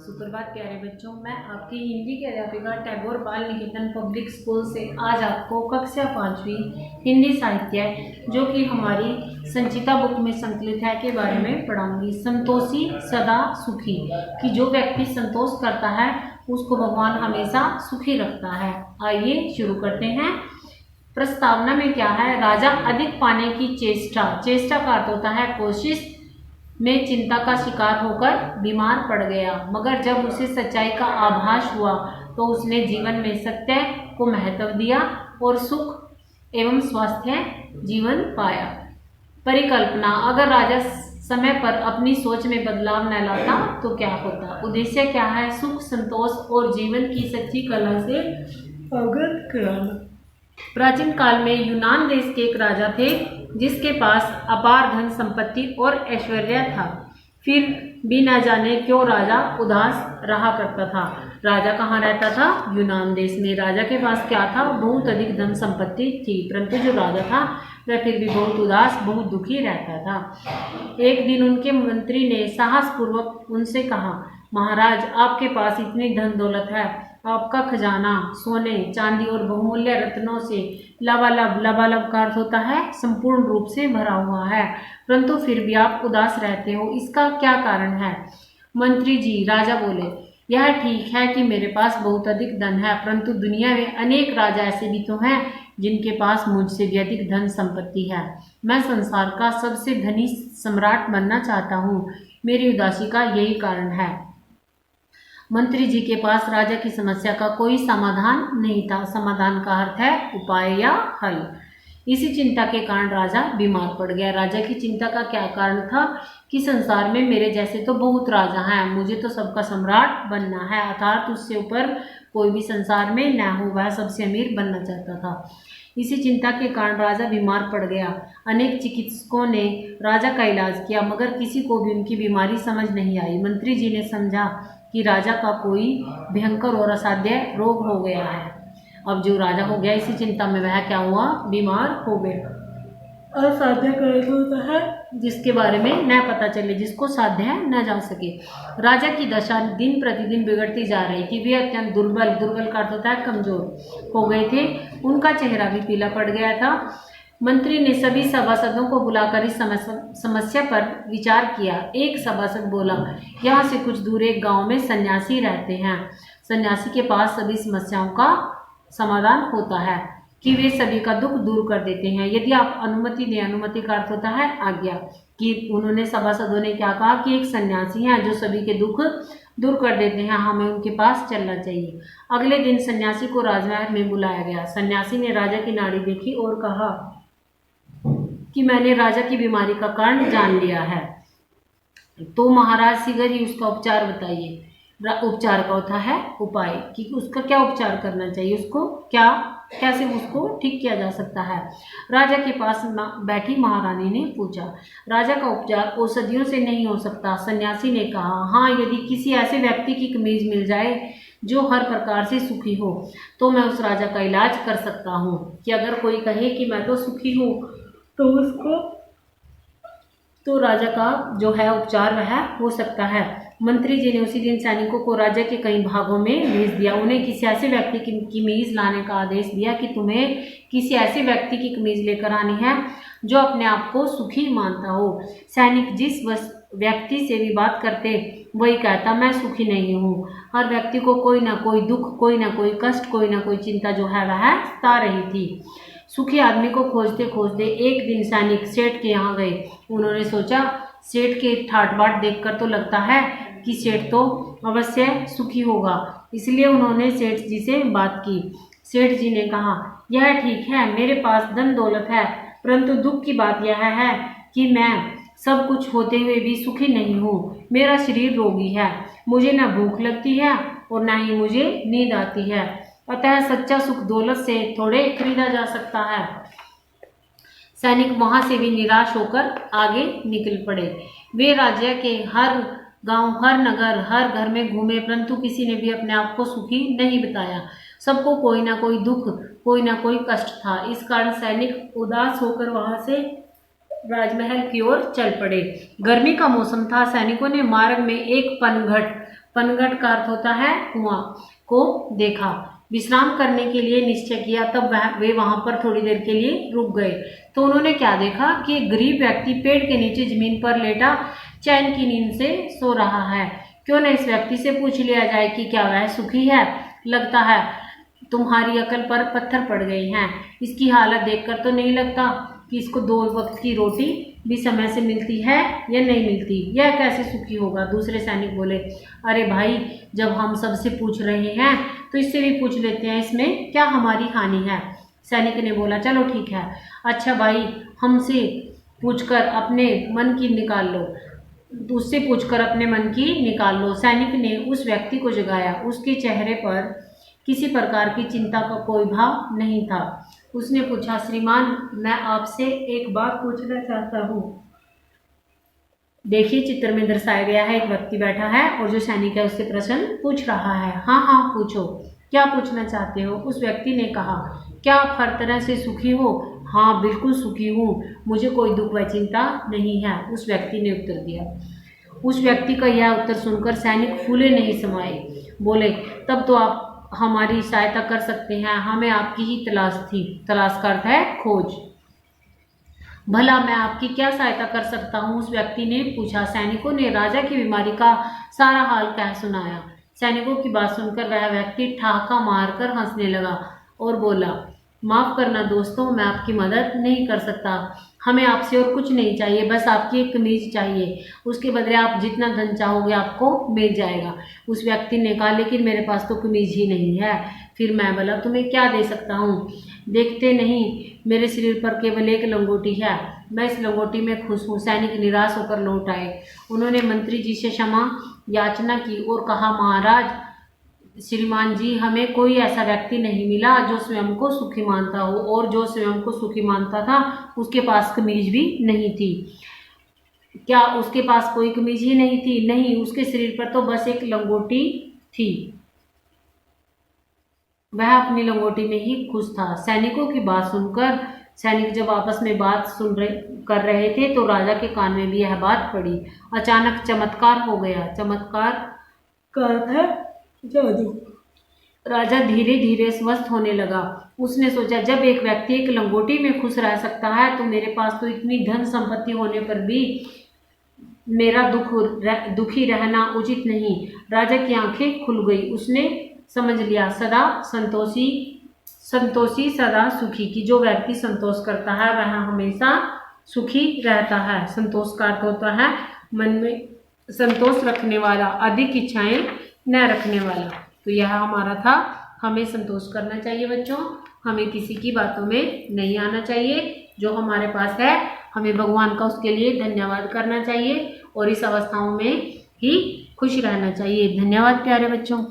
सुप्रभात प्यारे बच्चों, मैं आपकी हिंदी की अध्यापिका टैगोर बाल निकेतन पब्लिक स्कूल से आज आपको कक्षा 5वीं हिंदी साहित्य जो कि हमारी संचिता बुक में संकलित है के बारे में पढ़ाऊंगी। संतोषी सदा सुखी, कि जो व्यक्ति संतोष करता है उसको भगवान हमेशा सुखी रखता है। आइए शुरू करते हैं। प्रस्तावना में क्या है? राजा अधिक पाने की चेष्टा का अर्थ होता है कोशिश में चिंता का शिकार होकर बीमार पड़ गया, मगर जब उसे सच्चाई का आभास हुआ तो उसने जीवन में सत्य को महत्व दिया और सुख एवं स्वास्थ्य जीवन पाया। परिकल्पना, अगर राजा समय पर अपनी सोच में बदलाव न लाता तो क्या होता? उद्देश्य क्या है? सुख, संतोष और जीवन की सच्ची कला से अवगत कराना। प्राचीन काल में यूनान देश के एक राजा थे जिसके पास अपार धन संपत्ति और ऐश्वर्य था। फिर भी न जाने क्यों राजा उदास रहा करता था। राजा कहाँ रहता था? यूनान देश में। राजा के पास क्या था? बहुत अधिक धन संपत्ति थी, परंतु जो राजा था वह फिर भी बहुत उदास, बहुत दुखी रहता था। एक दिन उनके मंत्री ने साहसपूर्वक उनसे कहा, महाराज, आपके पास इतनी धन दौलत है, आपका खजाना सोने चांदी और बहुमूल्य रत्नों से लबालब का अर्थ होता है संपूर्ण रूप से भरा हुआ है, परंतु फिर भी आप उदास रहते हो, इसका क्या कारण है? मंत्री जी, राजा बोले, यह ठीक है कि मेरे पास बहुत अधिक धन है, परंतु दुनिया में अनेक राजा ऐसे भी तो हैं जिनके पास मुझसे भी अधिक धन संपत्ति है। मैं संसार का सबसे धनी सम्राट बनना चाहता हूँ। मेरी उदासी का यही कारण है। मंत्री जी के पास राजा की समस्या का कोई समाधान नहीं था। समाधान का अर्थ है उपाय या हल। इसी चिंता के कारण राजा बीमार पड़ गया। राजा की चिंता का क्या कारण था? कि संसार में मेरे जैसे तो बहुत राजा हैं, मुझे तो सबका सम्राट बनना है, अर्थात उससे ऊपर कोई भी संसार में न हो, वह सबसे अमीर बनना चाहता था। इसी चिंता के कारण राजा बीमार पड़ गया। अनेक चिकित्सकों ने राजा का इलाज किया, मगर किसी को भी उनकी बीमारी समझ नहीं आई। मंत्री जी ने समझा कि राजा का कोई भयंकर और असाध्य रोग हो गया है। अब जो राजा हो गया, इसी चिंता में वह क्या हुआ? बीमार हो गया। असाध्य का अर्थ होता है जिसके बारे में न पता चले, जिसको साध्य न जा सके। राजा की दशा दिन प्रतिदिन बिगड़ती जा रही थी। वे अत्यंत दुर्बल का अर्थ होता है कमजोर हो गए थे। उनका चेहरा भी पीला पड़ गया था। मंत्री ने सभी सभासदों को बुलाकर इस समस्या पर विचार किया। एक सभासद बोला, यहाँ से कुछ दूर एक गांव में सन्यासी रहते हैं। सन्यासी के पास सभी समस्याओं का समाधान होता है, कि वे सभी का दुख दूर कर देते हैं, यदि आप अनुमति दें। अनुमति का अर्थ होता है आज्ञा। कि उन्होंने सभासदों ने क्या कहा कि एक सन्यासी है जो सभी के दुख दूर कर देते हैं, हमें उनके पास चलना चाहिए। अगले दिन सन्यासी को राजमहल में बुलाया गया। सन्यासी ने राजा की नाड़ी देखी और कहा कि मैंने राजा की बीमारी का कारण जान लिया है, तो महाराज शीघ्र ही उसका उपचार बताइए। उपचार का होता है उपाय, कि उसका क्या उपचार करना चाहिए, उसको कैसे उसको ठीक किया जा सकता है। राजा के पास बैठी महारानी ने पूछा, राजा का उपचार औषधियों से नहीं हो सकता। सन्यासी ने कहा, हाँ, यदि किसी ऐसे व्यक्ति की कमीज मिल जाए जो हर प्रकार से सुखी हो, तो मैं उस राजा का इलाज कर सकता हूँ। कि अगर कोई कहे कि मैं तो सुखी हूँ, तो राजा का जो है उपचार वह हो सकता है। मंत्री जी ने उसी दिन सैनिकों को राज्य के कई भागों में भेज दिया। उन्हें किसी ऐसे व्यक्ति की कमीज लाने का आदेश दिया कि तुम्हें किसी ऐसे व्यक्ति की कमीज लेकर आनी है जो अपने आप को सुखी मानता हो। सैनिक जिस व्यक्ति से भी बात करते वही कहता, मैं सुखी नहीं हूँ। हर व्यक्ति को कोई ना कोई दुख, कोई ना कोई कष्ट, कोई ना कोई चिंता जो है वह सता रही थी। सुखी आदमी को खोजते खोजते एक दिन सैनिक सेठ के यहाँ गए। उन्होंने सोचा, सेठ के ठाट बाट देखकर तो लगता है कि सेठ तो अवश्य सुखी होगा, इसलिए उन्होंने सेठ जी से बात की। सेठ जी ने कहा, यह ठीक है, मेरे पास धन दौलत है, परंतु दुख की बात यह है कि मैं सब कुछ होते हुए भी सुखी नहीं हूँ। मेरा शरीर रोगी है, मुझे न भूख लगती है और न ही मुझे नींद आती है, अतः सच्चा सुख दौलत से थोड़े खरीदा जा सकता है। सैनिक वहां से भी निराश होकर आगे निकल पड़े। वे राज्य के हर गांव, हर नगर, हर घर में घूमे, परंतु किसी ने भी अपने आप को सुखी नहीं बताया। सबको कोई ना कोई दुख, कोई ना कोई कष्ट था। इस कारण सैनिक उदास होकर वहां से राजमहल की ओर चल पड़े। गर्मी का मौसम था। सैनिकों ने मार्ग में एक पनघट पनघट का अर्थ होता है कुआं को देखा। विश्राम करने के लिए निश्चय किया, तब वे वहां पर थोड़ी देर के लिए रुक गए। तो उन्होंने क्या देखा कि एक गरीब व्यक्ति पेड़ के नीचे जमीन पर लेटा चैन की नींद से सो रहा है। क्यों न इस व्यक्ति से पूछ लिया जाए कि क्या वह सुखी है। लगता है तुम्हारी अकल पर पत्थर पड़ गए हैं। इसकी हालत देखकर तो नहीं लगता कि इसको 2 वक्त की रोटी भी समय से मिलती है या नहीं मिलती। यह कैसे सुखी होगा। दूसरे सैनिक बोले, अरे भाई, जब हम सबसे पूछ रहे हैं तो इससे भी पूछ लेते हैं, इसमें क्या हमारी हानि है। सैनिक ने बोला, चलो ठीक है। अच्छा भाई, हमसे पूछकर अपने मन की निकाल लो, उससे पूछकर अपने मन की निकाल लो। सैनिक ने उस व्यक्ति को जगाया। उसके चेहरे पर किसी प्रकार की चिंता का कोई भाव नहीं था। उसने पूछा, श्रीमान, मैं आपसे एक बात पूछना चाहता हूँ। देखिए, चित्र में दर्शाया गया है एक व्यक्ति बैठा है और जो सैनिक है उससे प्रश्न पूछ रहा है। हाँ हाँ पूछो, क्या पूछना चाहते हो। उस व्यक्ति ने कहा, क्या आप हर तरह से सुखी हो। हाँ बिल्कुल सुखी हूँ, मुझे कोई दुख व चिंता नहीं है, उस व्यक्ति ने उत्तर दिया। उस व्यक्ति का यह उत्तर सुनकर सैनिक फूले नहीं समाये। बोले, तब तो आप हमारी सहायता कर सकते हैं, हमें आपकी ही तलाश थी। तलाश का अर्थ है खोज। भला मैं आपकी क्या सहायता कर सकता हूँ, उस व्यक्ति ने पूछा। सैनिकों ने राजा की बीमारी का सारा हाल कह सुनाया। सैनिकों की बात सुनकर वह व्यक्ति ठहाका मारकर हंसने लगा और बोला, माफ करना दोस्तों, मैं आपकी मदद नहीं कर सकता। हमें आपसे और कुछ नहीं चाहिए, बस आपकी एक कमीज चाहिए। उसके बदले आप जितना धन चाहोगे आपको मिल जाएगा। उस व्यक्ति ने कहा, लेकिन मेरे पास तो कमीज ही नहीं है, फिर मैं भला तुम्हें क्या दे सकता हूँ। देखते नहीं, मेरे शरीर पर केवल एक लंगोटी है, मैं इस लंगोटी में खुश हूँ। सैनिक निराश होकर लौट आए। उन्होंने मंत्री जी से क्षमा याचना की और कहा, महाराज, श्रीमान जी, हमें कोई ऐसा व्यक्ति नहीं मिला जो स्वयं को सुखी मानता हो, और जो स्वयं को सुखी मानता था उसके पास कमीज भी नहीं थी। क्या उसके पास कोई कमीज ही नहीं थी। नहीं, उसके शरीर पर तो बस एक लंगोटी थी। वह अपनी लंगोटी में ही खुश था। सैनिकों की बात सुनकर सैनिक जब आपस में बात कर रहे थे तो राजा के कान में भी यह बात पड़ी। अचानक चमत्कार हो गया। चमत्कार का अर्थ है जादू। राजा धीरे धीरे स्वस्थ होने लगा। उसने सोचा, जब एक व्यक्ति एक लंगोटी में खुश रह सकता है तो मेरे पास तो इतनी धन संपत्ति होने पर भी मेरा दुखी रहना उचित नहीं। राजा की आंखें खुल गई। उसने समझ लिया, सदा संतोषी सदा सुखी, की जो व्यक्ति संतोष करता है वह हमेशा सुखी रहता है। संतोष का अर्थ होता है मन में संतोष रखने वाला, अधिक इच्छाएं न रखने वाला। तो यह हमारा था, हमें संतोष करना चाहिए बच्चों, हमें किसी की बातों में नहीं आना चाहिए। जो हमारे पास है हमें भगवान का उसके लिए धन्यवाद करना चाहिए और इस अवस्थाओं में ही खुश रहना चाहिए। धन्यवाद प्यारे बच्चों।